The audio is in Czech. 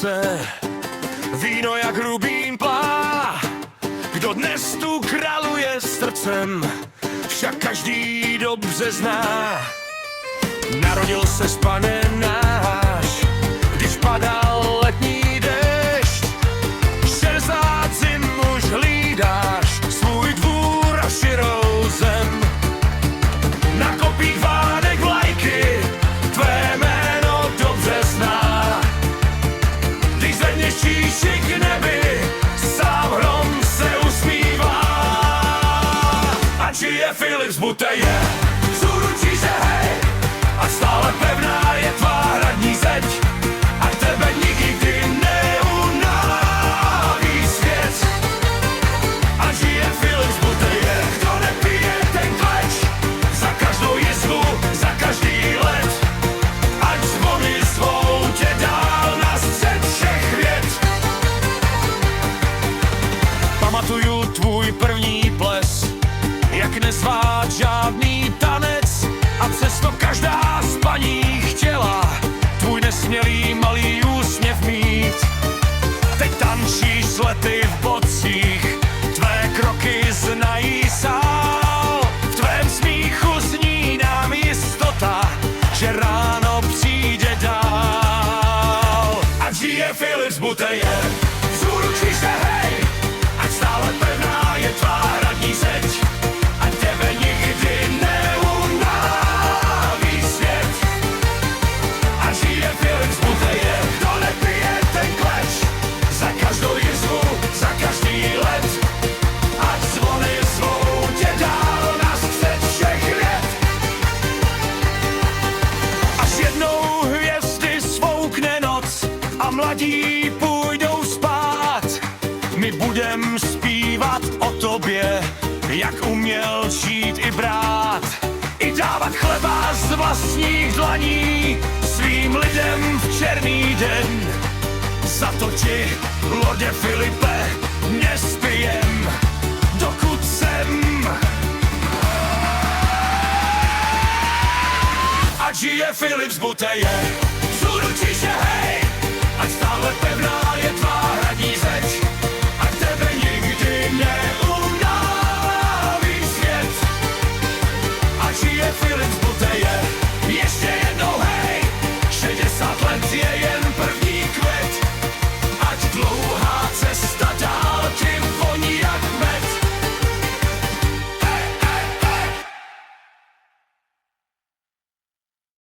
srdce, víno jak rubín plá. Kdo dnes tu králuje srdcem, však každý dobře zná. Narodil se Pane náš, když padal letní déšť. 60 zim už hlídáš svůj dvůr a širou zem. Na kopích vánek vlajky tvé jméno dobře zná. Když zvedneš číši k nebi, sám hrom se usmívá. Ať žije Filip z Buteje, vzhůru kříže hej, a stále pevná je tvá hradní zeď. Ať tebe nikdy neunáví svět. Ať žije Filip z Buteje, kdo nepije ten kleč, za každou jizvu, za každý let. Ať zvony svou tě dál na střed všech věd. Pamatuju tvůj první ples, jak nezvát žádný tanec, a přesto každá z paní chtěla tvůj nesmělý malý úsměv mít. Teď tančíš s lety v bocích, tvé kroky znají sál. V tvém smíchu zní nám jistota, že ráno přijde dál. Ať žije Filip z Buteje, vzhůru kříže hej, ať stále pevná je tvá hradní zeď. Ať tebe nikdy neunáví svět. Ať žije Filip z Buteje, kdo nepije ten kleč, za každou jizvu, za každý let. Ať zvony svou tě dál na střed všech věd. Až jednou hvězdy svoukne noc a mladí půjdou spát, my budem zpívat o tobě, jak uměl žít i brát. I dávat chleba z vlastních dlaní svým lidem v černý den. Za to ti, lorde Filipe, nespijem, dokud jsem. Ať žije Filip z Buteje, vzhůru kříže hej, ať stále